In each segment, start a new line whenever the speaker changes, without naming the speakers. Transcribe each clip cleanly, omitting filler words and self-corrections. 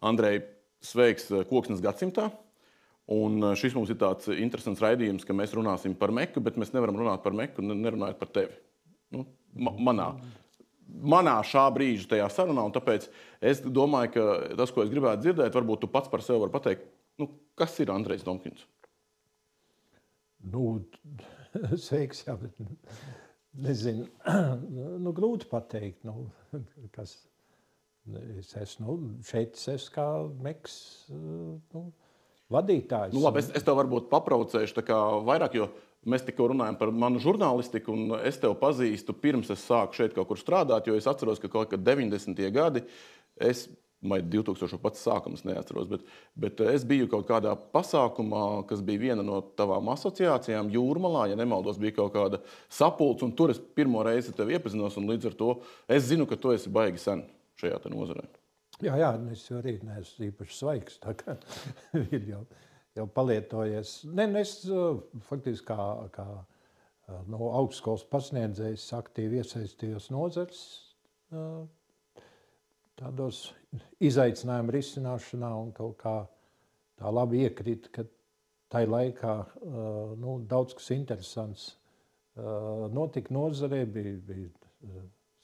Andrej, sveiks Koksnes gadsimtā. Un šis mums ir tāds interesants raidījums, ka mēs runāsim par Meku, bet mēs nevaram runāt par Meku, nerunājot par tevi. Nu, manā šā brīža tajā sarunā, un tāpēc es domāju, ka tas, ko es gribētu dzirdēt, varbūt tu pats par sevi vari pateikt, nu, kas ir Andrejs Domkins?
Nu, sveiks, jā, bet nezinu, nu, grūti pateikt, nu, kas es esmu, šeit es esmu kā Meks, nu, vadītājs.
Nu, labi, es tev varbūt papraucēšu tā kā vairāk, jo mēs tikko runājam par manu žurnālistiku, un es tev pazīstu pirms es sāku šeit kaut kur strādāt, jo es atceros, ka kaut kad 90. gadi, vai 2000 pats sākums neatceros, bet es biju kaut kādā pasākumā, kas bija viena no tavām asociācijām Jūrmalā, ja nemaldos, bija kaut kāda sapulce, un tur es pirmo reizi tevi iepazinos, un līdz ar to es zinu, ka tu esi baigi sen šajā te nozarē.
Jā, es arī neesmu īpaši svaigs, tā kā ir jau palietojies. Es faktiski kā no augstskolas pasniedzējs aktīvi iesaistījos nozars tādos izaicinājumu risināšanā un kaut kā tā labi iekrita, ka tai laikā daudz kas interesants notika nozarē, bija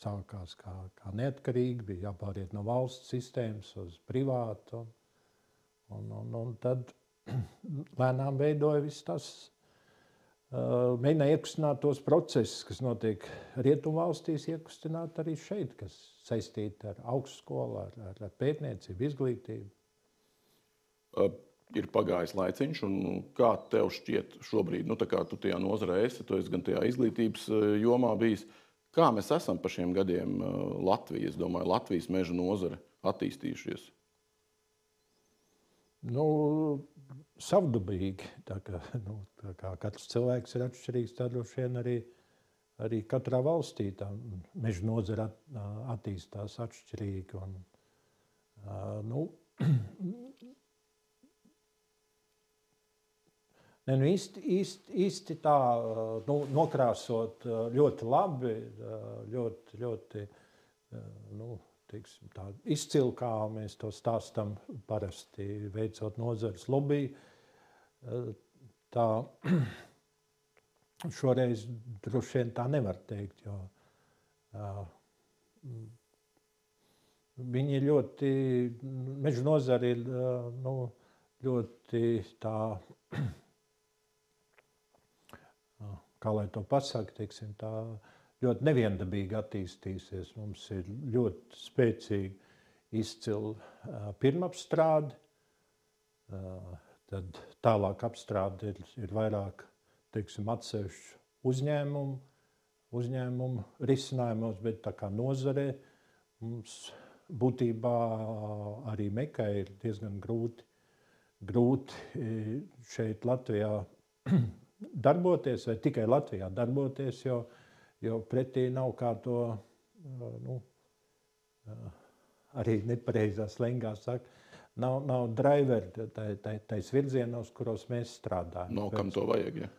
sākās kā neatkarīgi, bija jāpāriet no valsts sistēmas uz privātu, un tad lēnām veidoja viss tas, mēģināja iekustināt tos procesus, kas notiek Rietumvalstīs, iekustināt arī šeit, kas saistīti ar augstskolu, ar pētniecību, izglītību.
Ir pagājis laiciņš, un kā tev šķiet šobrīd, nu tā kā tu tajā nozarē esi, tu esi gan tajā izglītības jomā bijis, kā mēs esam pa šiem gadiem Latvijas, domāju, Latvijas meža nozare attīstījušies?
Nu, savdabīgi, tā kā katrs cilvēks ir atšķirīgs, tā droši vien arī katrā valstī tā meža nozare attīstās atšķirīgi. Īsti tā nokrāsot ļoti labi, ļoti teiksim, tā izcili, kā mēs to stāstam parasti veicot nozares lobby. Tā šoreiz droši vien tā nevar teikt, jo viņi ļoti, meža nozare ir ļoti tā, kā lai to pasaka, teiksim, tā ļoti neviendabīgi attīstīsies. Mums ir ļoti spēcīgi izcila pirmapstrāde, tad tālāk apstrāde ir vairāk, teiksim, atsevišķu uzņēmumu risinājumos, bet tā kā nozarē mums būtībā arī Mekai ir diezgan grūti šeit Latvijā darboties, vai tikai Latvijā darboties, jo pretī nav kā to, arī nepareizā slengā saka, nav driveri tais virzienos, kuros mēs strādājam.
Nav kam to vajag, ja?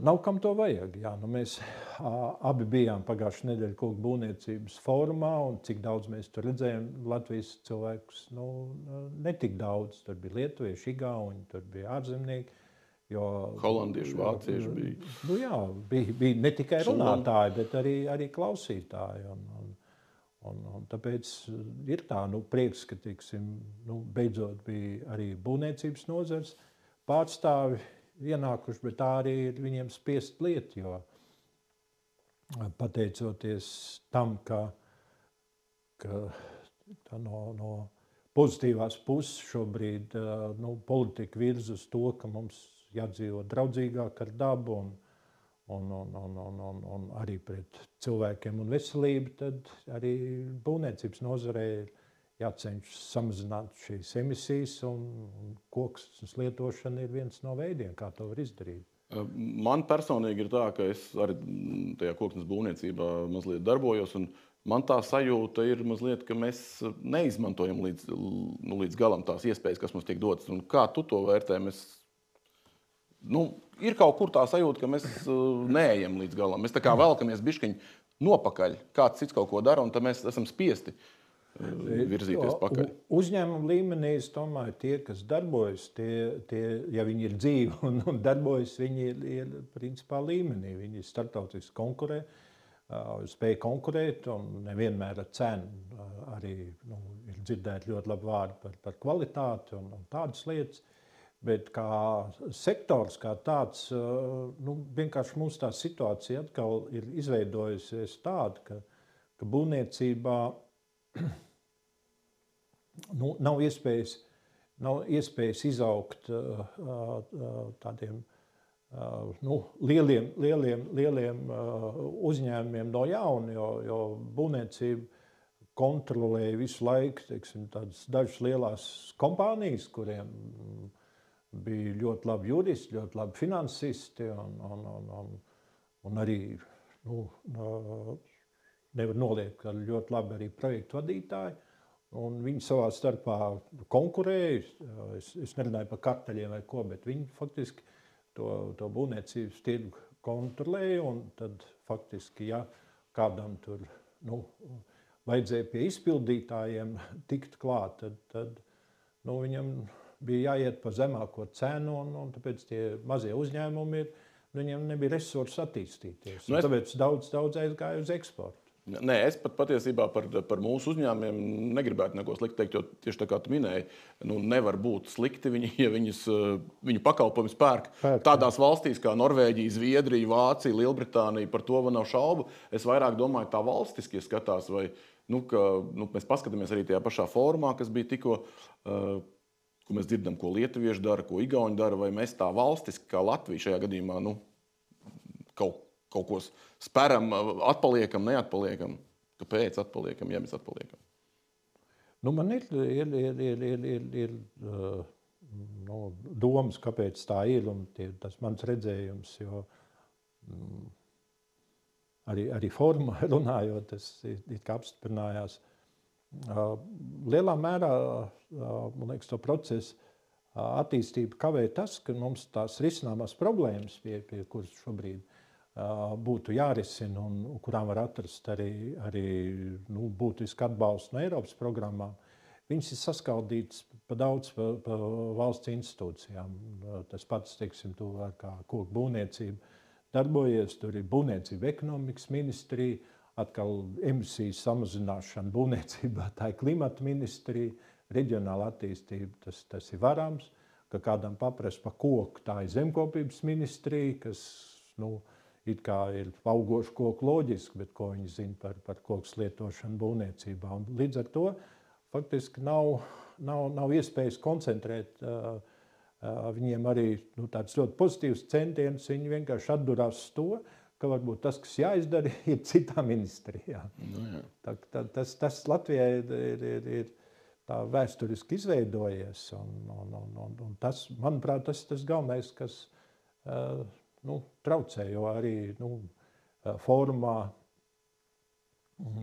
Nav kam to vajag, jā. Mēs abi bijām pagājušā nedēļa koku būvniecības fórumā, un cik daudz mēs tur redzējām Latvijas cilvēkus, netik daudz. Tur bija lietuvieši, igauņi, tur bija ārzemnieki.
Holandieši, vācieši bija.
Nu jā, bija ne tikai runātāji, bet arī klausītāji. Un tāpēc ir tā, prieks, ka, teiksim, beidzot bija arī būvniecības nozars pārstāvi ienākuši, bet tā arī ir viņiem spiest lieta, jo pateicoties tam, ka no pozitīvās puses šobrīd politika virz uz to, ka mums jādzīvo draudzīgāk ar dabu un arī pret cilvēkiem un veselību, tad arī būvniecības nozarē ir jācenšas samazināt šīs emisijas, un koksnes lietošana ir viens no veidiem, kā to var izdarīt.
Man personīgi ir tā, ka es arī tajā koksnes būvniecībā mazliet darbojos, un man tā sajūta ir mazliet, ka mēs neizmantojam līdz galam tās iespējas, kas mums tiek dotas. Un kā tu to vērtē? Ir kaut kur tā sajūta, ka mēs neejam līdz galam. Mēs tā kā velkamies bišķiņ nopakaļ, kāds cits kaut ko dara, un tad mēs esam spiesti virzīties pakaļ.
Uzņēmuma līmenī, es domāju, tie, kas darbojas, ja viņi ir dzīvi un darbojas, viņi ir principā līmenī. Viņi starptautiski konkurē, spēj konkurēt un nevienmēr ar cenu. Arī ir dzirdēt ļoti labi vārdi par kvalitāti un tādas lietas. Bet kā sektors, kā tāds, vienkārši mums tā situācija atkal ir izveidojusies tāda, ka būvniecībā nav iespējas izaugt tādiem lieliem uzņēmumiem no jauna, jo būvniecība kontrolēja visu laiku, teiksim, tādas dažas lielās kompānijas, kuriem bija ļoti labi juristi, ļoti labi finansisti un arī, nevar noliekt, ka ļoti labi arī projektu vadītāji. Un viņi savā starpā konkurēja. Es nerunāju par karteļiem vai ko, bet viņi faktiski to būvniecības tirgu kontrolēja. Un tad faktiski, ja kādam tur vajadzēja pie izpildītājiem tikt klāt, tad viņam bija jāiet pa zemāko cenu, un tāpēc tie mazie uzņēmumi viņiem nebija resursi attīstīties. Tāpēc daudz aizgāja uz eksportu.
Nē, es patiesībā par mūsu uzņēmumiem negribētu neko slikti teikt, jo tieši tā kā tu minēji, nevar būt slikti, ja viņu pakalpojums pērk tādās valstīs kā Norvēģija, Zviedrija, Vācija, Lielbritānija, par to nav šaubu. Es vairāk domāju tā valstiskie skatās, vai mēs paskatāmies arī tajā pašā fórumā, kas bija tikko, ko mēs dzirdam, ko lietuvieši dara, ko igauņi dara, vai mēs tā valstiski kā Latvija šajā gadījumā kaut ko speram, atpaliekam, neatpaliekam. Kāpēc atpaliekam, ja mēs atpaliekam?
Man ir domas, kāpēc tā ir, un tas mans redzējums, jo arī formā runājot, tas ir kā apstiprinājās. Lielā mērā, man liekas, to procesu attīstību kavē tas, ka mums tās risināmās problēmas, pie kuras šobrīd būtu jārisina un kurām var atrast arī būtisku atbalstu no Eiropas programmām, viņas ir saskaldītas pa daudz pa valsts institūcijām. Tas pats, teiksim, tu kā koku būvniecība darbojies, tur ir būvniecība ekonomikas ministrija, atkal emisijas samazināšana būvniecībā, tā ir klimata ministrija, reģionāla attīstība, tas ir varams, ka kādam paprast pa koku, tā ir zemkopības ministrija, kas, it kā ir augošu koku loģiski, bet ko viņi zina par koku lietošanu būvniecībā. Un līdz ar to faktiski nav iespējas koncentrēt viņiem arī tāds ļoti pozitīvs centiens. Viņi vienkārši atdurās to, ka varbūt tas, kas jāizdara, ir citā ministrijā. Tas Latvijai ir tā vēsturiski izveidojies. Un tas, manuprāt, tas galvenais, kas traucē, jo arī fórumā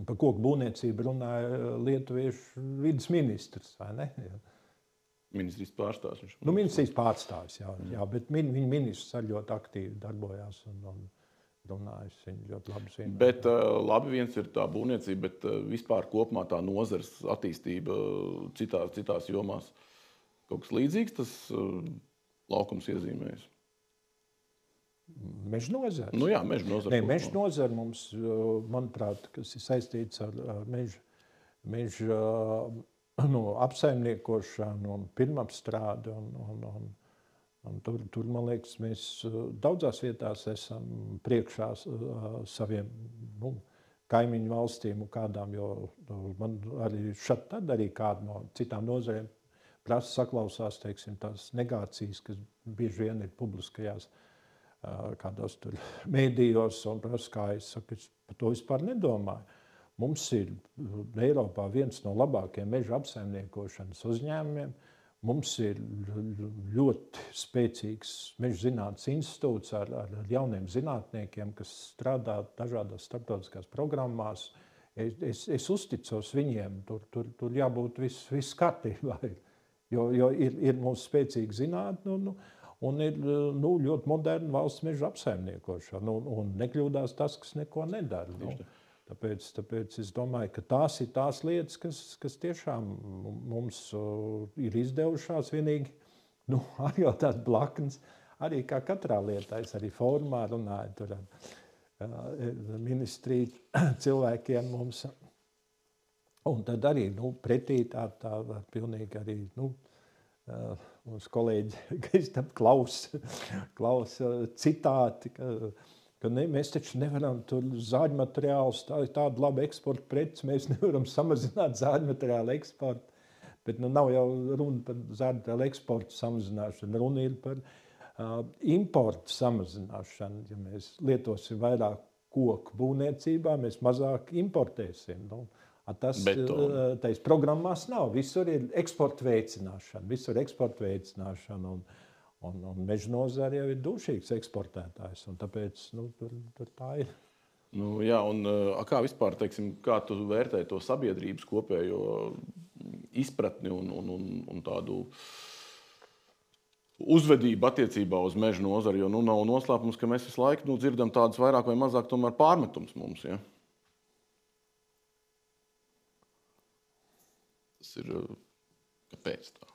par koku būvniecību runāja lietuviešu vides ministrs, vai ne?
Ministrijas pārstāvs.
Ministrijas pārstāvs, jā, bet viņa ministrs arī ļoti aktīvi darbojās un runājis, viņa ļoti labi zina.
Bet labi viens ir tā būvniecība, bet vispār kopumā tā nozares attīstība citās jomās. Kaut kas līdzīgs tas laukums iezīmējas.
Meža nozara.
Jā, meža nozara.
Nē, meža nozara mums, manuprāt, kas ir saistīts ar meža apsaimniekošanu un pirmapstrādi. Tur, man liekas, mēs daudzās vietās esam priekšā saviem kaimiņu valstīm un kādām, jo man arī šad tad arī kāda no citām nozarēm prasa saklausās, teiksim, tās negācijas, kas bieži vien ir publiskajās kādos tur mēdījos un prasa, kā es saku, es par to vispār nedomāju. Mums ir Eiropā viens no labākajiem meža apsaimniekošanas uzņēmumiem. Mums ir ļoti spēcīgs meža zinātnes institūts ar jauniem zinātniekiem, kas strādā dažādās starptautiskās programmās. Es uzticos viņiem, tur jābūt viss kārtībā, jo ir mums spēcīga zinātne un ir ļoti moderna valsts meža apsaimniekošana. Un nekļūdās tas, kas neko nedara. Tāpēc es domāju, ka tās ir tās lietas, kas tiešām mums ir izdevušās. Vienīgi arī jau tāds blakns, arī kā katrā lietā. Es arī fórumā runāju tur ar ministriju cilvēkiem mums. Un tad arī pretī tā pilnīgi arī mums kolēģi Kristap Klaus citāti, ka mēs taču nevaram tur zāļu materiālus, tādu labu eksporta preci, mēs nevaram samazināt zāļu materiālu eksportu. Bet nav jau runa par zāļu materiālu eksportu samazināšanu, runa ir par importu samazināšanu. Ja mēs lietosim vairāk koku būvniecībā, mēs mazāk importēsim. Tais programmās nav. Visur ir eksporta veicināšana. Un meža nozare jau ir dušīgs eksportētājs. Un tāpēc tur tā ir.
Jā, un kā vispār, teiksim, kā tu vērtēji to sabiedrības kopējo izpratni un tādu uzvedību attiecībā uz meža nozari? Jo nav noslēpums, ka mēs visu laiku dzirdam tādas vairāk vai mazāk tomēr pārmetums mums. Ja? Tas ir kāpēc tā?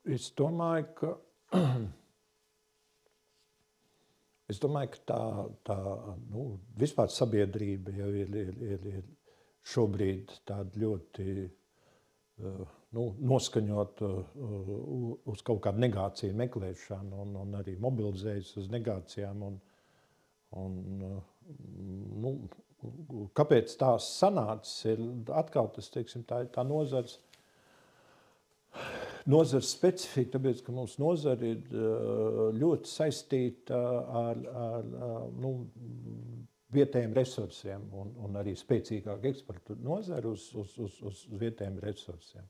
Es domāju, ka tā vispār sabiedrība jau ir šobrīd tāda ļoti noskaņota uz kaut kādu negāciju meklēšanu un arī mobilizējas uz negācijām. Kāpēc tā sanācis? Ir atkal tas, teiksim, tā nozars specifika, tāpēc, ka mums nozara ir ļoti saistīta ar vietējiem resursiem un arī spēcīgāk eksporta nozara uz vietējiem resursiem.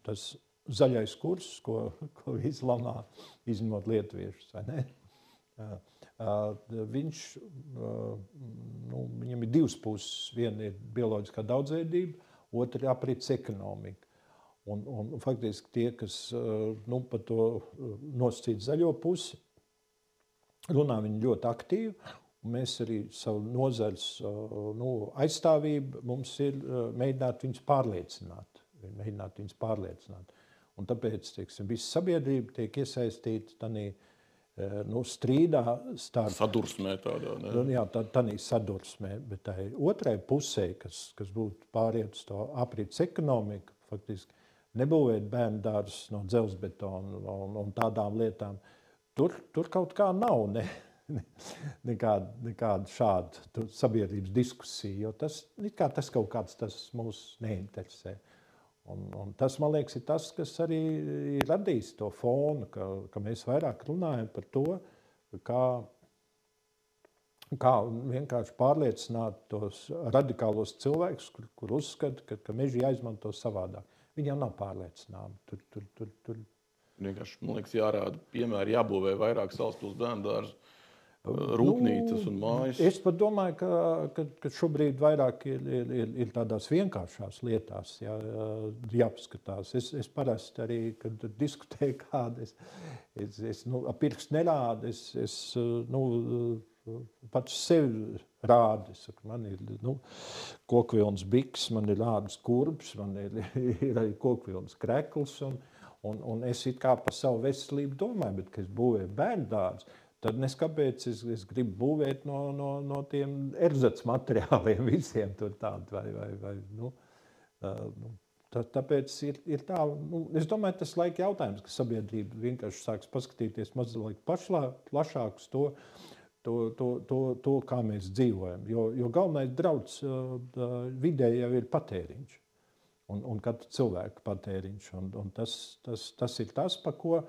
Tas zaļais kurs, ko izlamā, izņemot lietuviešus, vai ne? Viņam ir divas puses. Viena ir bioloģiskā daudzveidība, otra ir aprits ekonomika. Un faktiski tie, kas par to nosacīt zaļo pusi, runā viņi ļoti aktīvi. Mēs arī savu nozares aizstāvību mums ir mēģināt viņus pārliecināt. Un tāpēc, teiksim, visa sabiedrība tiek iesaistīta tādā strīdā starp...
Sadursmē tādā, ne?
Jā, tādā sadursmē, bet tā otrai pusē, kas būtu pāriet uz to aprits ekonomiku, faktiski nebūvēt bērnu dārzus no dzelzbetona un tādām lietām, tur kaut kā nav nekāda šāda sabiedrības diskusija, jo tas kaut kāds tas mūs neinteresē. Un tas, man liekas, ir tas, kas arī radīs to fonu, ka mēs vairāk runājam par to, kā vienkārši pārliecināt tos radikālos cilvēkus, kur uzskata, ka meži jāizmanto savādāk. Viņi jau nav pārliecināmi. Tur.
Vienkārši, man liekas, jārāda piemēri, jābūvē vairāk Salaspils bērnu dārzu, rūpnīcas un mājas.
Es pat domāju, ka šobrīd vairāk ir tādās vienkāršās lietās jāpaskatās. Es parasti arī, kad diskutēju kādu, es pirkstu nerādu, es pats sevi rādu. Man ir kokvilnas biks, man ir ādas kurbs, man ir arī kokvilnas krekls, un es it kā par savu veselību domāju, bet, kad es būvēju bērnu dārzu, tad neskapēc es gribu būvēt no tiem erzats materiāliem visiem tur tādu tāpēc ir tā, es domāju, tas laika jautājums, ka sabiedrība vienkārši sāks paskatīties mazliet plašāk uz to, kā mēs dzīvojam, jo galvenais drauds vidē jau ir patēriņš un katra cilvēka patēriņš, un tas ir tas, pa ko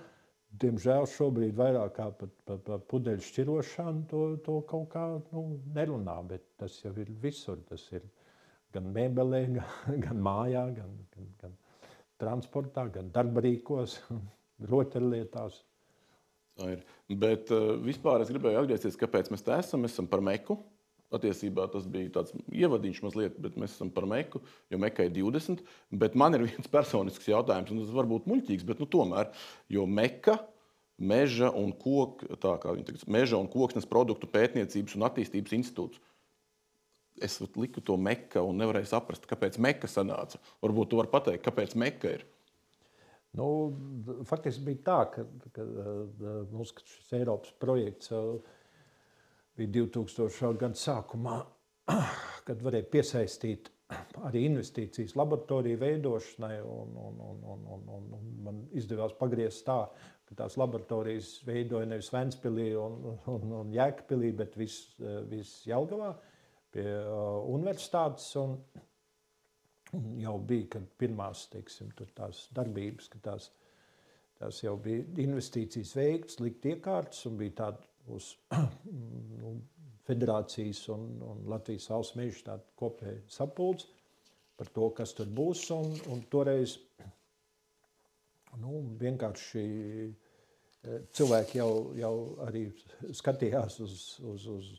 diemžēl šobrīd vairāk kā par pudeļu šķirošanu to kaut kā nerunā, bet tas jau ir visur. Tas ir gan mēbelē, gan mājā, gan transportā, gan darbarīkos, rotaļlietās.
Tā ir. Bet vispār es gribēju atgriezties, kāpēc mēs te esam. Mēs esam par meku. Patiesībā tas bija tāds ievadiņš mazliet, bet mēs esam par Meku, jo Mekai ir 20. Bet man ir viens personisks jautājums, un tas var būt muļķīgs, bet tomēr, jo Meka, Meža un koksnes produktu pētniecības un attīstības institūts. Es liku to Meka un nevarēju saprast, kāpēc Meka sanāca. Varbūt tu vari pateikt, kāpēc Meka ir.
Faktiski bija tā, ka mums šis Eiropas projekts bija 2000. Gada sākumā, kad varēja piesaistīt arī investīcijas laboratoriju veidošanai, un man izdevās pagriezt tā, ka tās laboratorijas veidoja nevis Ventspilī un Jēkabpilī, bet viss Jelgavā pie universitātes, un jau bija, kad pirmās, teiksim, tur tās darbības, ka tās jau bija investīcijas veikts, likt iekārtas, un bija tāda uz federācijas un Latvijas valsts meža tāda kopēja sapulce par to, kas tur būs, un toreiz vienkārši cilvēki jau arī skatījās uz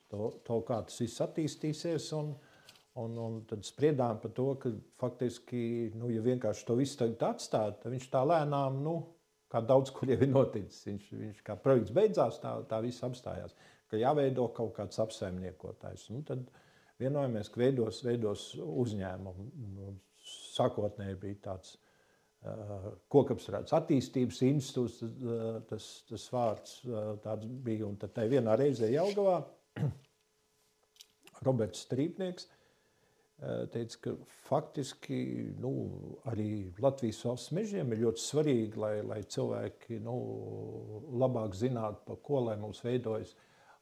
to, kā tas viss attīstīsies, un tad spriedām par to, ka faktiski, ja vienkārši to visu tagad atstāt, tad viņš tā lēnām, kā daudz, kur jau ir noticis. Viņš kā projekts beidzās, tā viss apstājās, ka jāveido kaut kāds apsaimniekotājs. Tad vienojamies, ka veidos uzņēmumu. Sākotnēji bija tāds kokapstrādes attīstības institūts, tas vārds tāds bija, un tad tai vienā reizē Jelgavā Roberts Strīpnieks teica, ka faktiski arī Latvijas valsts mežiem ir ļoti svarīgi, lai cilvēki labāk zinātu, par ko, lai mums veidojas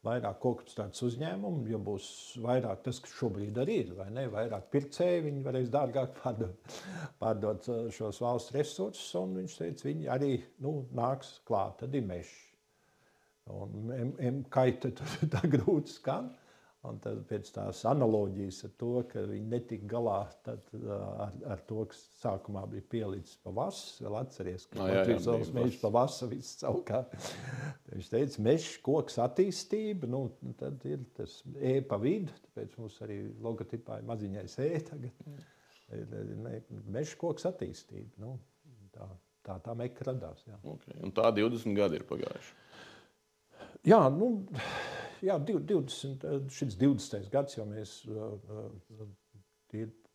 vairāk kokapstrādes uzņēmumu, jo būs vairāk tas, kas šobrīd arī ir, vai ne? Vairāk pircēji, viņi varēs dārgāk pārdot šos valsts resursus, un viņš teica, viņi arī nāks klāt, tad ir mežs. Un kaita tā grūti skan. Un tad pēc tās analoģijas ar to, ka viņi netika galā ar to, kas sākumā bija pielicis pa vasu, vēl atceries, ka Latvijas valsts mežs pa vasu viss savukārt. Viņš teica, mežs, koks attīstība, tad ir tas pa vidu, tāpēc mums arī logotipā ir maziņais tagad. Mežs, koks attīstība, tā Meka radās. Jā.
Okay. Un tā 20 gadi ir pagājuši.
Jā, 20. gads, jo mēs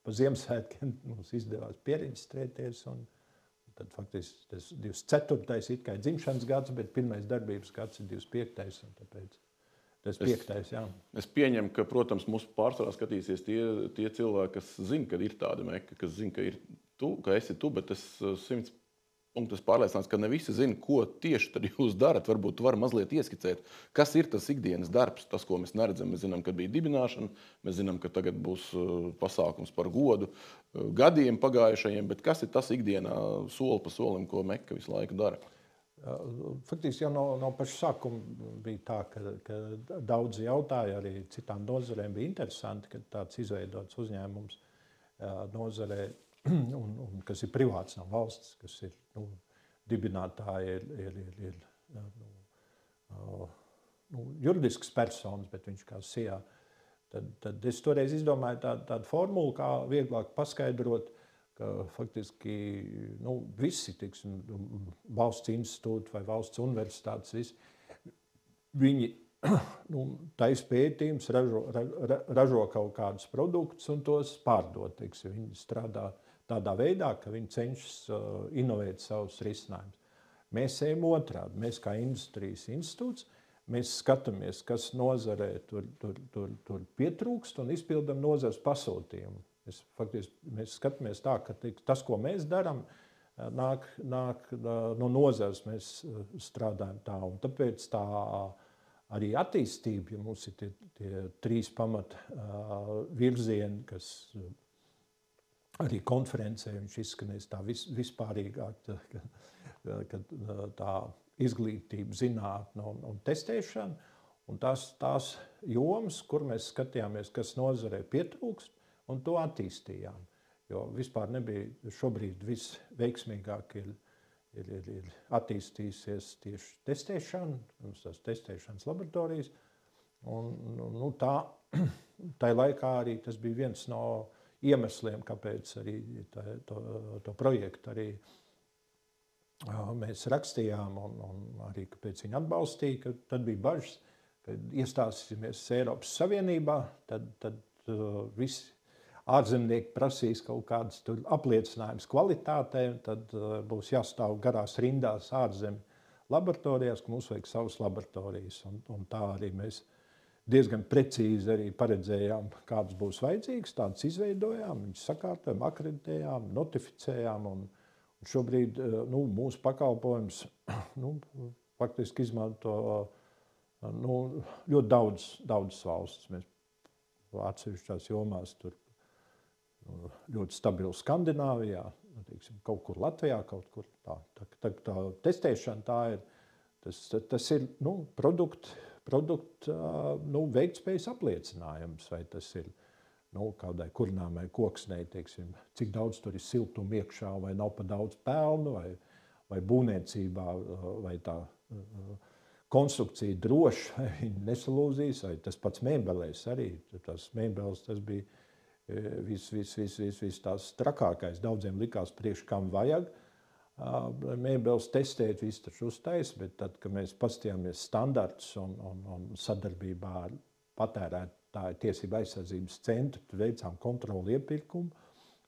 pa Ziemassvētkiem mums izdevās piereģistrēties, un tad faktiski tas 24. it kā ir dzimšanas gads, bet pirmais darbības gads ir 25. un tāpēc tas 5. jā.
Es pieņemu, ka, protams, mūsu pārsvarā skatīsies tie cilvēki, kas zina, ka ir tāda Meka, kas zina, ka esi tu, bet es 100% pārliecināts, ka ne visi zina, ko tieši tad jūs darat. Varbūt tu vari mazliet ieskicēt, kas ir tas ikdienas darbs, tas, ko mēs neredzam. Mēs zinām, ka bija dibināšana, mēs zinām, ka tagad būs pasākums par godu gadiem pagājušajiem, bet kas ir tas ikdienā soli pa solim, ko Meka visu laiku dara?
Faktiski jau no paša sākuma bija tā, ka daudzi jautāja, arī citām nozarēm bija interesanti, ka tāds izveidots uzņēmums nozarē, un kas ir privāts no valsts, kas ir dibinātāji, ir juridisks personas, bet viņš kā SIA. Tad es toreiz izdomāju tādu formulu, kā vieglāk paskaidrot, ka faktiski visi, tiksim, valsts institūti vai valsts universitātes, viņi taisa pētījums, ražo kaut kādus produktus un tos pārdot. Tiksim, viņi strādā tādā veidā, ka viņi cenšas inovēt savus risinājumus. Mēs ejam otrādi. Mēs kā industrijas institūts, mēs skatāmies, kas nozarē tur pietrūkst un izpildam nozares pasūtījumu. Mēs skatāmies tā, ka tas, ko mēs darām, nāk no nozares, mēs strādājam tā. Un tāpēc tā arī attīstība, ja mums ir tie 3 pamat virzieni, kas arī konferencē viņš izskanēs tā vispārīgāk, kad tā izglītība, zinātne un testēšana, un tās jomas, kur mēs skatījāmies, kas nozarē pietrūkst, un to attīstījām. Jo vispār nebija šobrīd visveiksmīgāk ir attīstījusies tieši testēšana, mums tās testēšanas laboratorijas, un tā tajā laikā arī tas bija viens no iemesliem, kāpēc arī to projektu arī mēs rakstījām un arī kāpēc viņi atbalstīja, ka tad bija bažas, kad iestāsimies Eiropas Savienībā, tad visi ārzemnieki prasīs kaut kādas apliecinājumus kvalitātei, un tad būs jāstāv garās rindās ārzemju laboratorijās, ka mums vajag savas laboratorijas. Un tā arī mēs diezgan precīzi arī paredzējām, kādas būs vajadzīgas, tādas izveidojām, viņas sakārtojām, akreditējām, notificējām. Un šobrīd mūsu pakalpojums faktiski izmanto ļoti daudz valsts. Mēs atsevišķās jomās tur ļoti stabili Skandināvijā, kaut kur Latvijā, kaut kur tā. Tā testēšana tā ir, tas ir produktu veiktspējas apliecinājums, vai tas ir kādai kurināmai koksnei, cik daudz tur ir siltuma iekšā, vai nav pa daudz pelnu, vai būvniecībā, vai tā konstrukcija droša, vai viņi nesalūzīs, vai tas pats mēbelēs arī. Tas mēbeles, tas bija viss tās trakākais. Daudziem likās priekš, kam vajag mēbeles testēt, viss taču uztais, bet tad, kad mēs paskatījāmies standartus un sadarbībā ar patērētāju tiesību aizsardzības centru, tur veicām kontroli iepirkumu.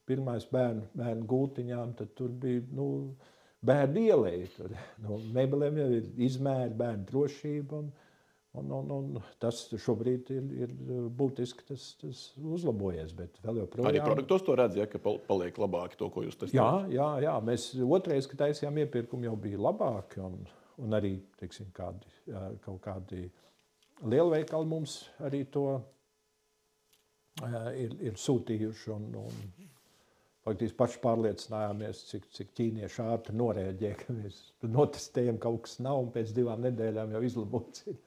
Pirmais bērnu gultiņām, tad tur bija bērnu ielēja. Mēbelēm jau ir izmēri, bērnu drošība, un tas šobrīd ir būtiski tas uzlabojies, bet vēl joprojām.
Arī produktos to redz, ka paliek labāki to, ko jūs testējat?
Jā. Mēs otrais, kad taisījām iepirkumu, jau bija labāki, un arī, kaut kādi lielveikali mums arī to ir sūtījuši, un faktiski paši pārliecinājāmies, cik ķīnieši ātri norēģē, ka mēs notestējam, kaut kas nav, un pēc 2 nedēļām jau izlabots ir.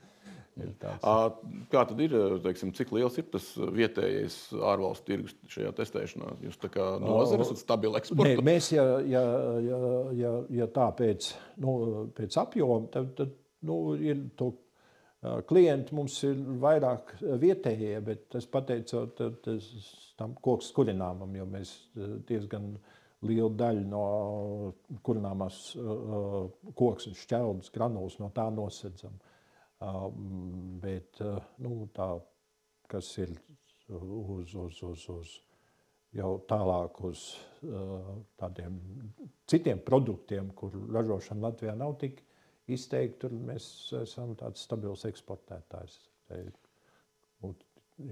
Kā tad ir, cik liels ir tas vietējais ārvalstu tirgus šajā testēšanā? Jūs tā kā nozare esat stabili eksporta?
Mēs, ja tā pēc apjoma, tad ir to klienti mums ir vairāk vietējie, bet tas pateicoties tam koks kurināmam, jo mēs diezgan lielu daļu no kurināmās koksnes šķeldas granulas no tā nosedzam. Bet tā, kas ir uz jau tālāk uz tādiem citiem produktiem, kur ražošana Latvijā nav tik izteikti, tur mēs esam tāds stabils eksportētājs.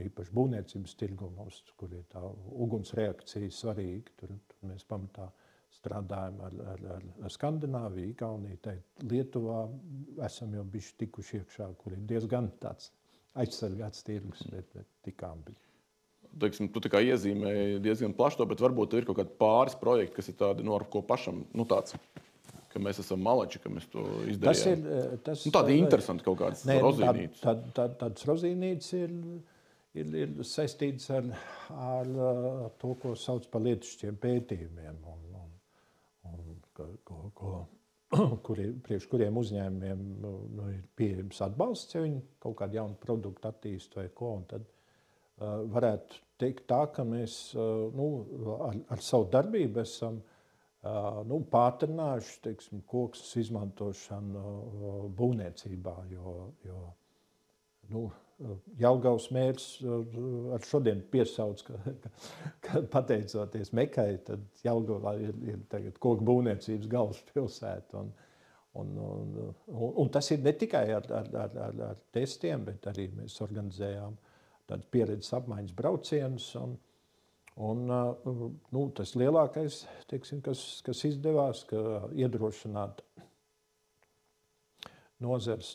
Īpaši būvniecības tirgu mums, kur ir tā ugunsreakcija svarīga, tur mēs pamatā strādājam ar Skandināviju, Igauniju, Lietuvā esam jau bišķi tikuši iekšā, kur ir diezgan tāds aizsargāts tirgus, bet tikām bija.
Tu tā kā iezīmēji diezgan plaši to, bet varbūt ir kaut kādi pāris projekti, kas ir tādi, ar ko pašam, tāds, ka mēs esam malači, ka mēs to izdarījām. Tādi interesanti kaut kādas rozīnītes.
Tādas rozīnītes ir saistītas ar to, ko sauc par lietišķiem pētījumiem. Priekš kuriem uzņēmumiem ir pieejams atbalsts, ja viņi kaut kādu jaunu produktu attīst vai ko. Un tad varētu teikt tā, ka mēs ar savu darbību esam pātrinājuši koksnes izmantošanu būvniecībā, jo Jelgavas mērs ar šodien piesauc, ka pateicoties Mekai, tad Jelgavā ir tagad koku būvniecības galvaspilsēta. Un tas ir ne tikai ar testiem, bet arī mēs organizējām tādas pieredzes apmaiņas braucienus. Un tas lielākais, kas izdevās, ka iedrošināt nozars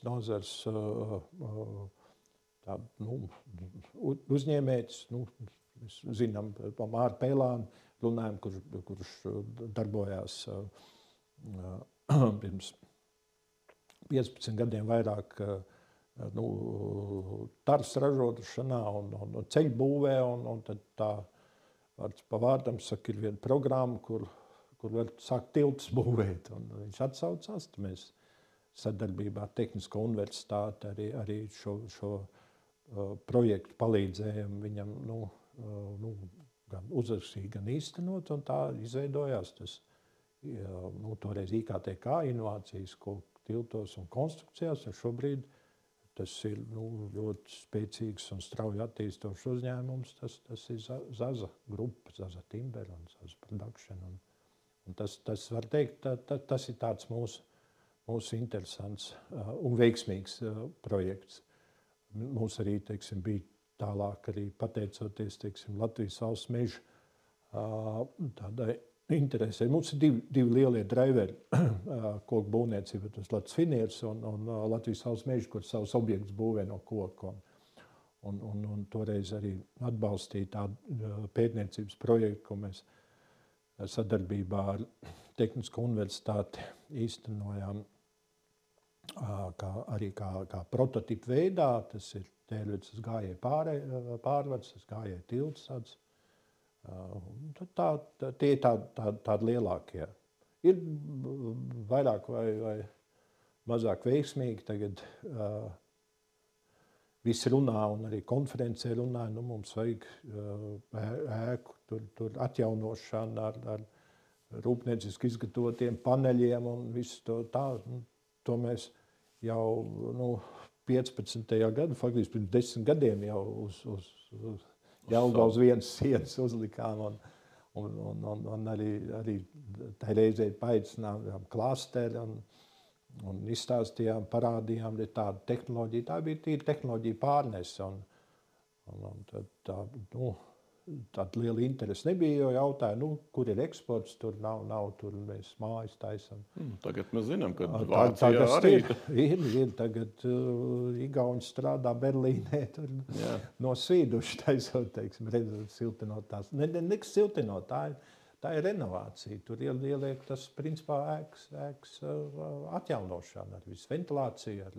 uzņēmējs, mēs zinām par Māru Pēlānu, runājam, kurš darbojās pirms 15 gadiem vairāk tars ražošanā un ceļu būvē, un tad tā vārds pa vārdam saka, ir viena programma, kur var sākt tiltus būvēt, un viņš atsaucās, mēs sadarbībā ar Tehnisko universitāti arī šo projektu palīdzējām viņam gan uzrakstīt, gan īstenot, un tā izveidojās tas toreiz IKTK inovācijas, ko tiltos un konstrukcijās, un šobrīd tas ir ļoti spēcīgs un strauji attīstošs uzņēmums. Tas ir Zaza grupa, Zaza Timber un Zaza Production. Un tas var teikt, tas ir tāds mūsu interesants un veiksmīgs projekts. Mums arī, teiksim, bija tālāk arī pateicoties, teiksim, Latvijas valsts meža tādai interesē. Mums ir divi lielie driveri koku būvniecība, tas Latvijas Finieris un Latvijas valsts meža, kur savus objektus būvē no koka. Un toreiz arī atbalstīja tādu pētniecības projektu, ko mēs sadarbībā ar Tehnisko universitāti īstenojām kā prototipu veidā. Tas ir Tērvedes gājēju pārvads, tas gājēju tilts. Tie ir tādi lielākie. Ir vairāk vai mazāk veiksmīgi. Tagad visi runā un arī konferencē runā, mums vajag ēku, tur atjaunošana ar rūpnieciski izgatavotiem paneļiem un visu to tā. To mēs jau 15. gadu, faktiski pirms 10 gadiem jau uz Jelgavas vienas sienas uzlikām un arī tai reizē paaicinājām klāsteri un izstāstījām, parādījām tādu tehnoloģiju. Tā bija tīra tehnoloģija pārnese un tāda liela interese nebija, jo jautāja, kur ir eksports, tur nav, tur mēs mājas taisam.
Tagad mēs zinām, ka Vācijā arī
ir tagad Igauni strādā Berlīnē, tur no svīduši taisot, teiksim, siltinot tās. Nekas siltinot, tā ir renovācija. Tur ieliek tas, principā, ēkas atjaunošana ar visu ventilāciju.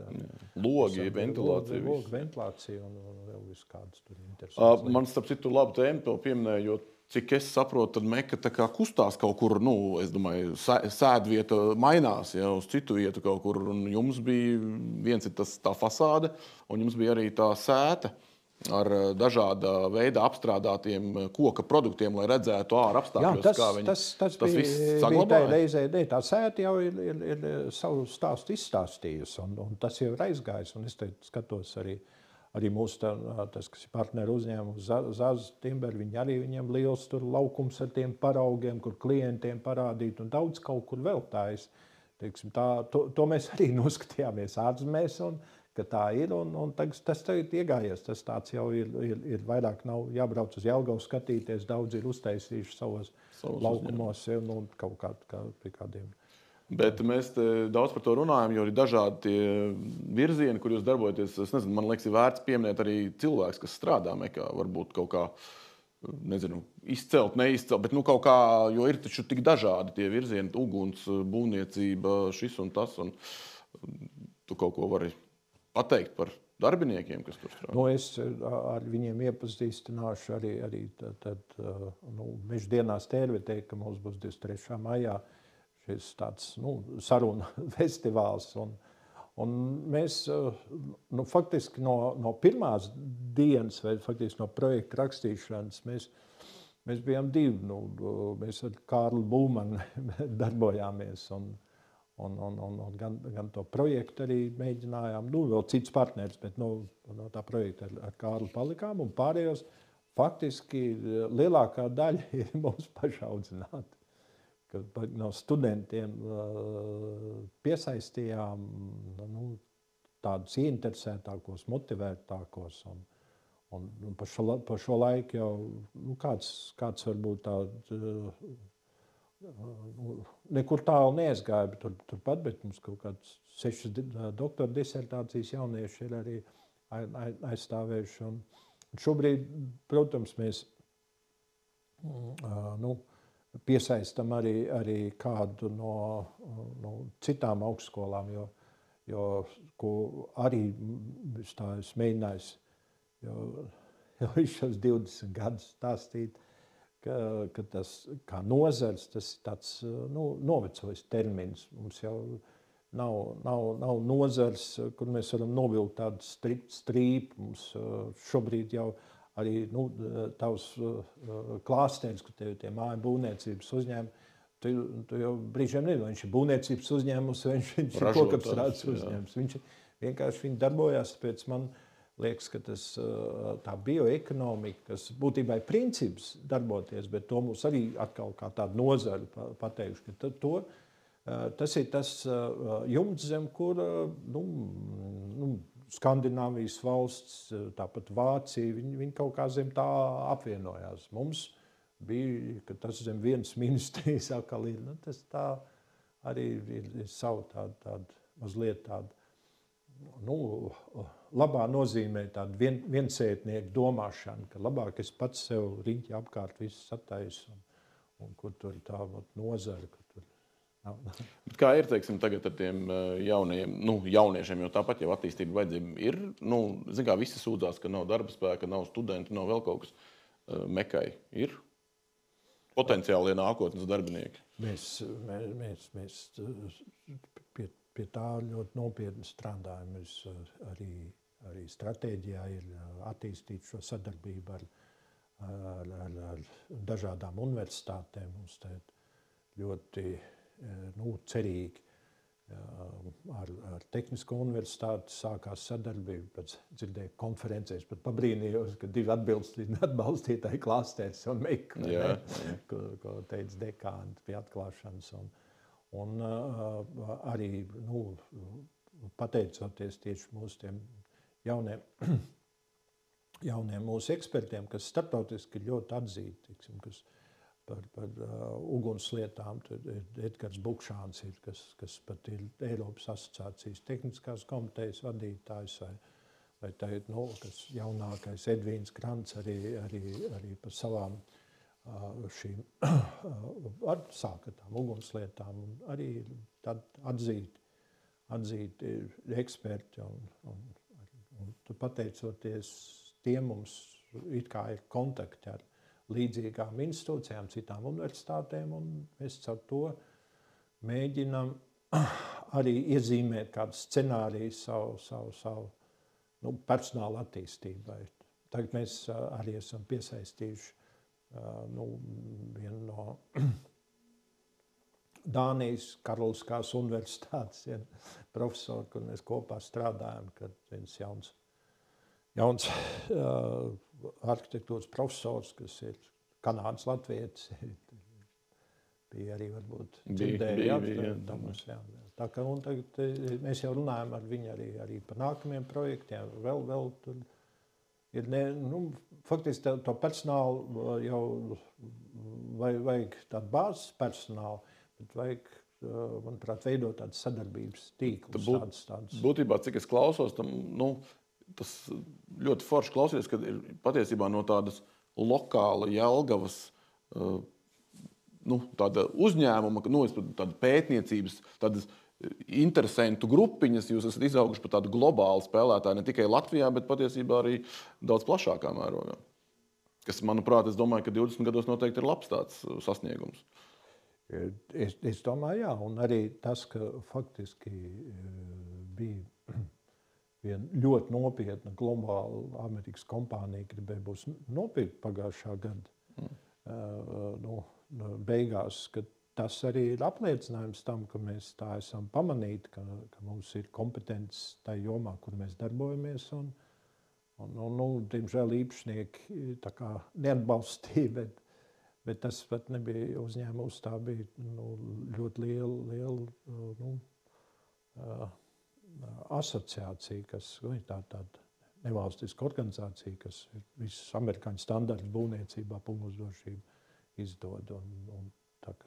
Logi, ventilācija.
Logi, ventilācija un vēl visu kādus tur interesants.
Man, starp citu, labu tēmu to pieminēju, jo, cik es saprotu, tad Meka tā kā kustās kaut kur, es domāju, sēdvieta mainās, uz citu vietu kaut kur. Un jums bija, viens ir tā fasāde, un jums bija arī tā sēta ar dažāda veida apstrādātiem koka produktiem, lai redzētu ārā apstākļos, kā viņi
tas viss saglabāja. Tā sēta jau ir savu stāstu izstāstījusi, un tas jau ir aizgājis. Un es te skatos arī mūsu, tas, kas ir partneru uzņēmums, Zaza Timber, viņiem liels tur laukums ar tiem paraugiem, kur klientiem parādīt, un daudz kaut kur vēl tājas. To mēs arī noskatījāmies ārzemēs, ka tā ir, un tas tagad iegājies. Tas tāds jau ir vairāk nav jābrauc uz Jelgavu skatīties. Daudz ir uztaisījuši savos laukumos kaut pie kādiem.
Bet mēs daudz par to runājam, jo ir dažādi tie virzieni, kur jūs darbojaties. Es nezinu, man liekas, ir vērts pieminēt arī cilvēks, kas strādā Mekā, varbūt kaut kā, izcelt, neizcelt, bet kaut kā, jo ir taču tik dažādi tie virzieni, uguns, būvniecība, šis un tas, un tu kaut ko vari pateikt par darbiniekiem, kas tur strādā?
Es ar viņiem iepazīstināšu arī meža dienās Tērvetē, ka mums būs 23. maijā šis tāds saruna festivāls. Un mēs faktiski no pirmās dienas, vai faktiski no projekta rakstīšanas, mēs bijām divi. Mēs ar Kārli Būmanu darbojāmies un gan to projektu arī mēģinājām, vēl cits partneris, bet no tā projekta ar Kārli palikām, un pārējos faktiski lielākā daļa ir mums pašaudzināti. No studentiem piesaistījām tādus ieinteresētākos, motivētākos, un pa šo laiku jau kāds varbūt tādu nekur tālu neaizgāja, turpat, bet mums kaut kāds 6 doktora disertācijas jaunieši ir arī aizstāvējuši. Un šobrīd, protams, mēs piesaistam arī kādu no citām augstskolām, jo ko arī es mēģinājis jau šos 20 gadus stāstīt, ka tas kā nozars, tas ir tāds novecojis termins. Mums jau nav nozars, kur mēs varam novilkt tādu strīpu. Mums šobrīd jau arī tavs klāsteris, kur tev tie māju būvniecības uzņēmumi, tu jau brīžiem nezinu, vai viņš ir būvniecības uzņēmums, vai viņš ir kokapstrādes uzņēmums. Viņš vienkārši darbojās, tāpēc man liekas, ka tā bioekonomika, kas būtībā ir princips darboties, bet to mums arī atkal kā tādu nozari pateikuši, ka tas ir tas jumts, zem kura Skandināvijas valsts, tāpat Vācija, viņi kaut kā zem tā apvienojās. Mums bija, ka tas zem vienas ministrijas atkal ir, tas tā arī ir savu tādu mazliet tādu, labā nozīmē tādu viensētnieku domāšanu, ka labāk es pats sev riņķi apkārt visu sataisu un kur tur tā nozara, kur tur nav.
Kā ir, teiksim, tagad ar tiem jauniešiem, jo tāpat jau attīstība vajadzība ir, zin kā, visi sūdzās, ka nav darba spēka, nav studentu, nav vēl kaut kas mekai. Ir potenciālie nākotnes darbinieki.
Mēs pie tā ļoti nopietni strādājam. Mēs arī stratēģijā ir attīstīt šo sadarbību ar dažādām universitātēm. Mums tā ļoti cerīgi ar Tehnisko universitāti sākās sadarbība. Pēc dzirdēju konferencēs, pat pabrīnījos, ka 2 atbalstītāji klāsteris un meku, ko teica dekāni pie atklāšanas. Un arī pateicoties tieši mūsu tiem jauniem mūsu ekspertiem, kas starptautiski ir ļoti atzīti, kas par ugunslietām, tad Edgars Bukšāns ir, kas pat ir Eiropas asociācijas tehniskās komitejas vadītājs, vai tagad, kas jaunākais Edvīns Krants arī par savām šīm sāka tām ugunslietām, un arī atzīti eksperti, un pateicoties tiem mums it kā ir kontakti ar līdzīgām institūcijām, citām universitātēm, un mēs caur to mēģinam arī iezīmēt kādu scenāriju savu personāla attīstībai. Tagad mēs arī esam piesaistījuši vienu no Dānijas Karolskās universitātes profesoru, kur mēs kopā strādājam, kad viens jauns arhitektūras profesors, kas ir Kanādas latvietis, bija arī varbūt dzirdējāt. Tā kā tagad mēs jau runājam ar viņu arī par nākamiem projektiem, vēl tur ir faktiski to personālu jau vajag tādu bāzes personālu, bet vajag, manuprāt, veidot tādas sadarbības tīklus.
Būtībā, cik es klausos, tas ļoti forši klausies, ka ir patiesībā no tādas lokāla Jelgavas tāda uzņēmuma, tāda pētniecības, tādas interesantu grupiņas, jūs esat izauguši par tādu globālu spēlētāju ne tikai Latvijā, bet patiesībā arī daudz plašākā mērogā. Kas, manuprāt, es domāju, ka 20 gados noteikti ir labs tāds sasniegums.
Es domāju, jā, un arī tas, ka faktiski bija viena ļoti nopietna globāla Amerikas kompānija, gribēja būs nopirkt pagājušā gada beigās, ka tas arī ir apliecinājums tam, ka mēs tā esam pamanīti, ka mums ir kompetences tajā jomā, kur mēs darbojamies. Diemžēl īpašnieki tā kā neatbalstīja, bet tas pat nebija uzņēmums, tā bija ļoti liela asociācija, kas ir tāda nevalstiska organizācija, kas visus amerikāņu standartus būvniecībā, ugunsdrošību izdod.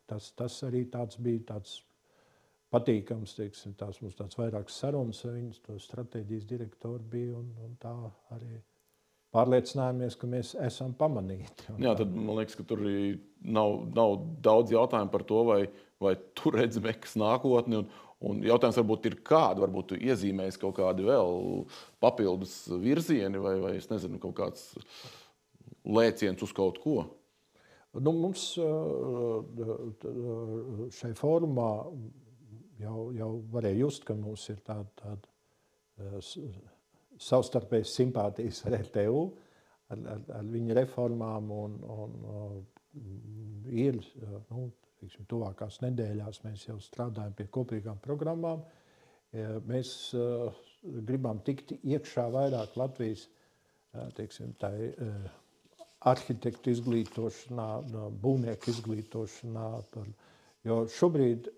Tas arī bija tāds patīkams, teiksim, mums tāds vairākas sarunas ar viņus, to stratēģijas direktori bija, un tā arī pārliecinājāmies, ka mēs esam pamanīti.
Jā, tad man liekas, ka tur nav daudz jautājumu par to, vai tu redzi mekas nākotni, un jautājums varbūt ir kādi, varbūt tu iezīmēsi kaut kādi vēl papildus virzieni, vai es nezinu, kaut kāds lēciens uz kaut ko.
Mums šai fórumā jau varēja just, ka mums ir tāda savstarpējas simpātijas ar RTU, ar viņa reformām un ir, tuvākās nedēļās mēs jau strādājam pie kopīgām programmām. Mēs gribam tikt iekšā vairāk Latvijas, arhitektu izglītošanā, būvnieku izglītošanā, jo šobrīd,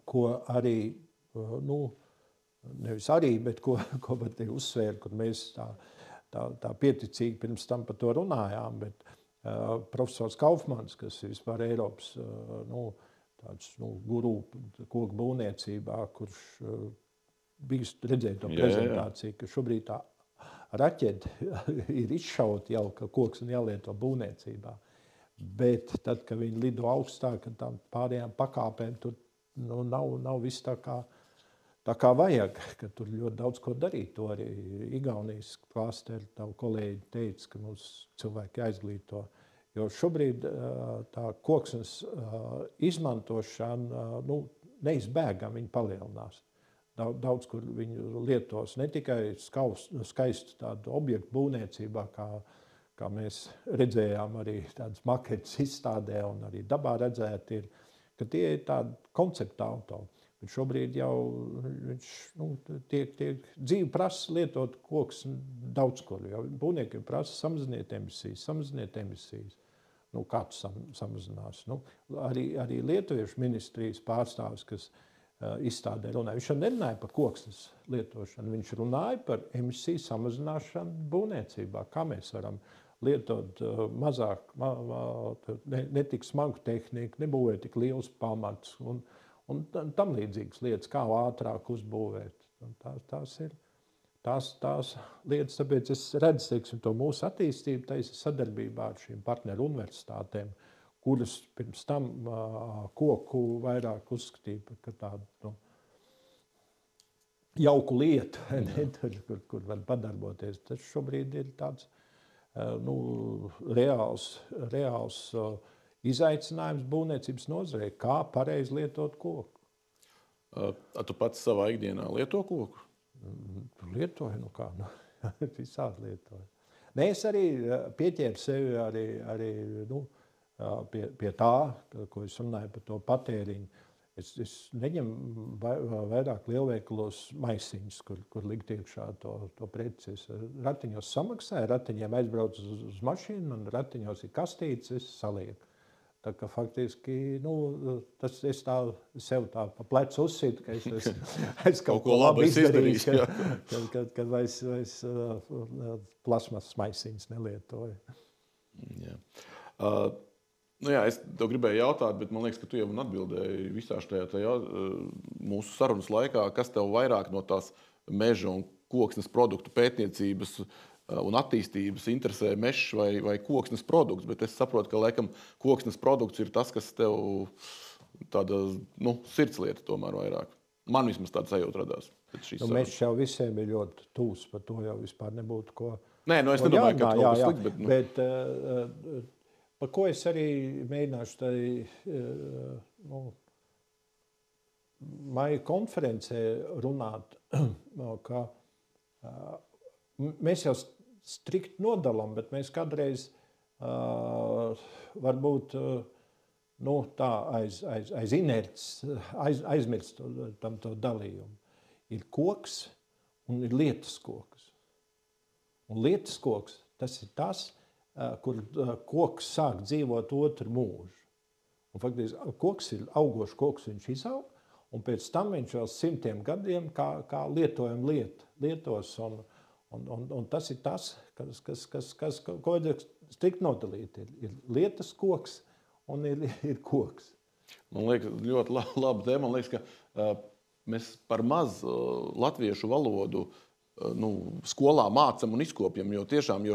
ko arī, nevis arī, bet ko pat te uzsvēra, kur mēs tā pieticīgi pirms tam par to runājām, bet profesors Kaufmans, kas ir vispār Eiropas tāds guru koku būvniecībā, kurš bijis redzēt to prezentāciju, ka šobrīd tā raķete ir izšauta jau, ka koks un jālieto būvniecībā. Bet tad, kad viņi lido augstāk, kad tām pārējām pakāpēm, tur nav viss tā kā vajag, ka tur ļoti daudz ko darīt. To arī Igaunijas klāsteri tavu kolēģi teica, ka mums cilvēki jāizglīto. Jo šobrīd tā koksnes izmantošana neizbēgami viņa palielinās. Daudz, kur viņu lietos ne tikai skaistu tādu objektu būvniecībā, kā mēs redzējām arī tādas maketas izstādē un arī dabā redzēt, ka tie ir tādi koncepta auto. Bet šobrīd jau viņš tiek dzīvi prasa lietot koks daudz kur. Būvniekiem prasa samaziniet emisijas. Kā tu samazinās? Arī Lietuviešu ministrijas pārstāvis, kas izstādē runāja. Viņš jau nerunāja par koksnes lietošanu, viņš runāja par emisiju samazināšanu būvniecībā. Kā mēs varam lietot mazāk, netik smagu tehniku, nebūvēt tik liels pamats un tam līdzīgas lietas, kā ātrāk uzbūvēt. Tās ir tās lietas, tāpēc es redzu, to mūsu attīstību taisa sadarbībā ar šīm partneru universitātēm, kuras pirms tam koku vairāk uzskatīja par tādu jauku lietu, kur var padarboties. Tas šobrīd ir tāds reāls izaicinājums būvniecības nozarei, kā pareizi lietot koku.
Tu pats savā ikdienā lieto koku?
Lietoju, visādi lietoju. Es arī pieķēru sevi arī pie tā, ko es runāju par to patēriņu. Es neņemu vairāk lielveikalos maisiņus, kur likt iekšā to preci. Es ratiņos samaksāju, ratiņiem aizbraucu uz mašīnu, man ratiņos ir kastītes, es salieku. Tā kā faktiski, es tā sev tā pa plecu uzsitu, ka es kaut ko labi izdarījis, kad vairs plasmasas maisiņas nelietoju.
Jā. Es tev gribēju jautāt, bet man liekas, ka tu jau atbildēji visā šajā mūsu sarunas laikā, kas tev vairāk no tās meža un koksnes produktu pētniecības un attīstības interesē mežs vai koksnes produkts, bet es saprotu, ka laikam koksnes produkts ir tas, kas tev tāda sirdslieta tomēr vairāk. Man vismaz tāda sajūta radās.
Mežs jau visiem ir ļoti tūs, par to jau vispār nebūtu ko.
Nē, es nedomāju, ka kaut kas slikts,
bet par ko es arī mēģināšu maija konferencē runāt, ka mēs jau strikt nodalām, bet mēs kādreiz varbūt aiz inerces aizmirst to dalījumu. Ir koks un ir lietas koks. Un lietas koks, tas ir tas, kur koks sāk dzīvot otru mūžu. Un faktiski koks ir augošs koks, viņš izaug, un pēc tam viņš vēl 100 gadiem kā lietojama lietos. Un tas ir tas, ko ir strikt nodalīt. Ir lietas koks un ir koks.
Man liekas, ļoti laba tēma. Man liekas, ka mēs par maz latviešu valodu skolā mācam un izkopjam, jo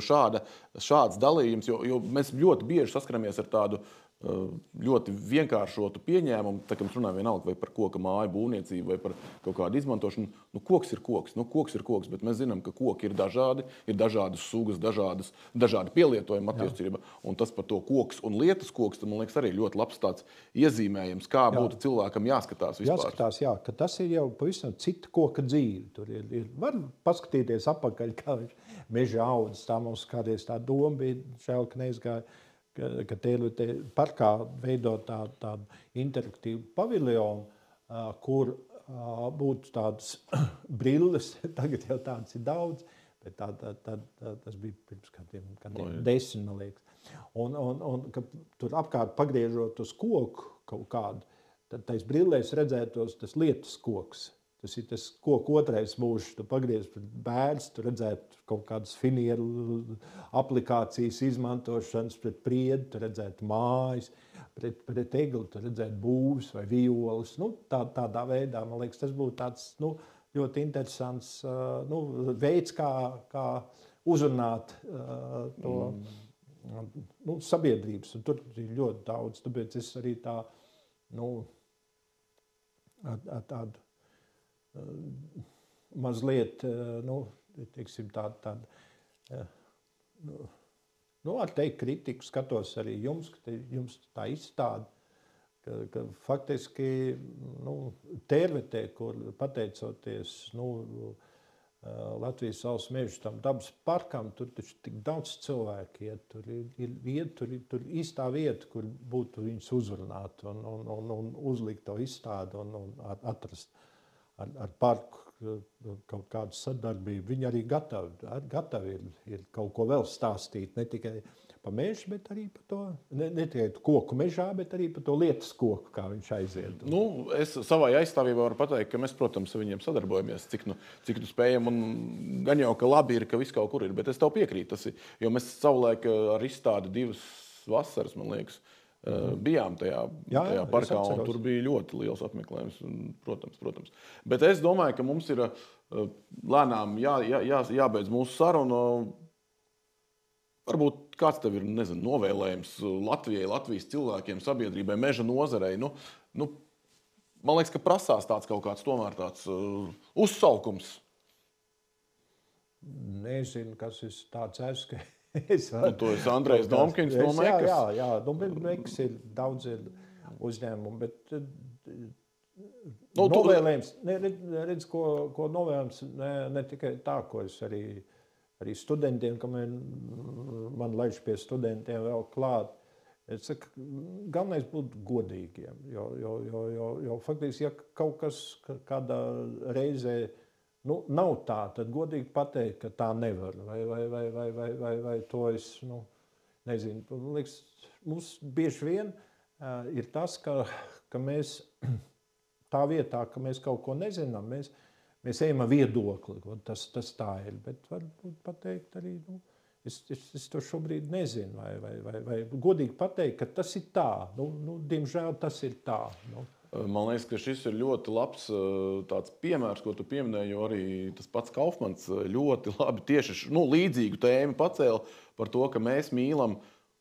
šāds dalījums, jo mēs ļoti bieži saskaramies ar tādu ļoti vienkāršotu pieņēmumu, tā kā mēs runājam vienalga vai par koka māju būvniecību vai par kaut kādu izmantošanu. Nu, koks ir koks, koks ir koks, bet mēs zinām, ka koki ir dažādas sugas, dažādi pielietojumi attiecībā. Un tas par to koks un lietas koks, man liekas, arī ļoti labs tāds iezīmējums, kā būtu cilvēkam jāskatās vispār.
Jāskatās, jā, ka tas ir jau pavisam cita koka dzīve. Tur var paskatīties apakaļ, kā viņš meža audzis. Tā mums kādreiz tā doma bija, žēl, ka neizgāja, ka te parkā veido tādu interaktīvu paviljonu, kur būtu tādas brilles, tagad jau tādas ir daudz, bet tas bija pirms kādiem 10, man liekas. Un ka tur apkārt pagriežot uz koku kaut kādu, tad tais brillēs redzētos tas lietas koks. Tas ir tas koku otrais mūžs, tu pagriez pret bērns, tu redzētu kaut kādas finieru aplikācijas izmantošanas pret priedu, tu redzētu mājas, pret egli, tu redzētu būvs vai violas. Nu, tādā veidā, man liekas, tas būtu tāds ļoti interesants veids, kā uzrunāt to sabiedrības. Un tur ir ļoti daudz, tāpēc es arī tādu mazliet, teiksim, ar teikt kritiku skatos arī jums, ka jums tā izstāde, ka faktiski Tērvetē, kur pateicoties Latvijas Valsts mežu tam dabas parkam, tur taču tik daudz cilvēku iet, tur ir īstā vieta, kur būtu viņus uzrunāt un uzlikt to izstādi un atrast ar parku kaut kādu sadarbību. Viņi arī gatavi ir kaut ko vēl stāstīt, ne tikai par mežu, bet arī par to, ne tikai koku mežā, bet arī par to lietas koku, kā viņš aiziet.
Es savai aizstāvībā varu pateikt, ka mēs, protams, ar viņiem sadarbojamies, cik nu spējam, un gan jau, ka labi ir, ka viss kaut kur ir, bet es tev piekrītu, jo mēs savulaik ar izstādi 2 vasaras, man liekas, bijām tajā parkā, un tur bija ļoti liels apmeklējums, protams. Bet es domāju, ka mums ir lēnām jābeidz mūsu sarunu. Varbūt kāds tev ir, novēlējums Latvijai, Latvijas cilvēkiem, sabiedrībai, meža nozarei. Man liekas, ka prasās tāds kaut kāds tomēr tāds uzsaukums.
Nezinu, kas es tāds esmu.
To ir Andrejs Domkins no Mekas.
Jā, Mekas ir daudz uzņēmumu, bet novēlējums, redz, ko novēlējums, ne tikai tā, ko es arī studentiem, ka man laiž pie studentiem vēl klāt. Es saku, galvenais būt godīgiem, jo faktiski, ja kaut kas kādā reizē nav tā, tad godīgi pateikt, ka tā nevar, vai to es, nezinu. Liekas, mums bieži vien ir tas, ka mēs tā vietā, ka mēs kaut ko nezinām, mēs ejam ar viedokli, tas tā ir, bet varbūt pateikt arī, es to šobrīd nezinu, vai godīgi pateikt, ka tas ir tā, diemžēl tas ir tā,
Man liekas, ka šis ir ļoti labs tāds piemērs, ko tu pieminēji, jo arī tas pats Kaufmans ļoti labi tieši līdzīgu tēmu pacēla par to, ka mēs mīlam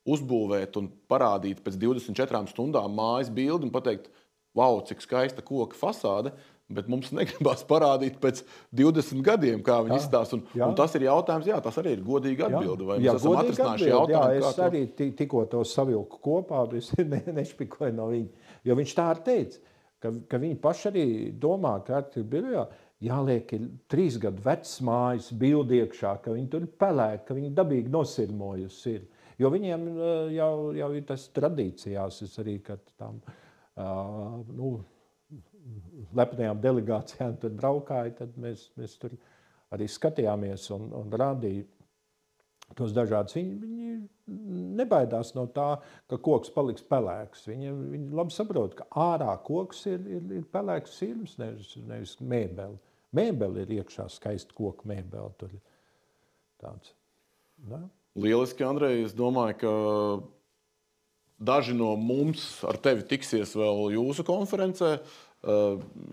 uzbūvēt un parādīt pēc 24 stundām mājas bildi un pateikt, wow, cik skaista koka fasāde, bet mums negribas parādīt pēc 20 gadiem, kā viņi izstās. Un tas ir jautājums, tas arī ir godīgi atbilde. Vai mēs esam atrisinājuši jautājumu?
Jā, es arī tikko to savilku kopā, bet es nešpikoju no viņa. Jo viņš tā arī teica, ka viņi paši arī domā, ka jāliek 3 gadu vecs mājas bildi iekšā, ka viņi tur pelēk, ka viņi dabīgi nosirmojusi ir. Jo viņiem jau ir tas tradīcijās, es arī, kad tam lepnajām delegācijām tur braukāju, tad mēs tur arī skatījāmies un rādīja tos dažādus. Viņi nebaidās no tā, ka koks paliks pelēks. Viņi labi saprot, ka ārā koks ir pelēks sirms, nevis mēbeli. Mēbeli ir iekšā skaista koka mēbeli. Tur ir tāds.
Lieliski, Andrej. Es domāju, ka daži no mums ar tevi tiksies vēl jūsu konferencē.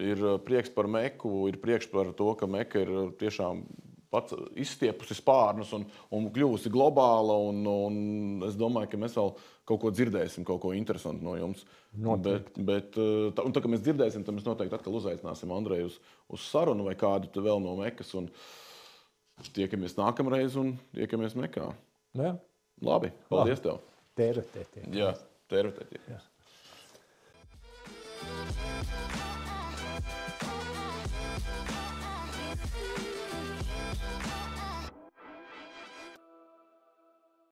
Ir prieks par Meku, ir prieks par to, ka Meka ir tiešām pats izstiepusi spārnus un kļuvusi globāla. Un es domāju, ka mēs vēl kaut ko dzirdēsim, kaut ko interesantu no jums. Bet tā, kad mēs dzirdēsim, tad mēs noteikti atkal uzaicināsim Andreju uz sarunu vai kādu vēl no Mekas. Un tiekamies nākamreiz un tiekamies Mekā.
Jā.
Labi, paldies tev.
Tērotēties.
Jā, tērotēties.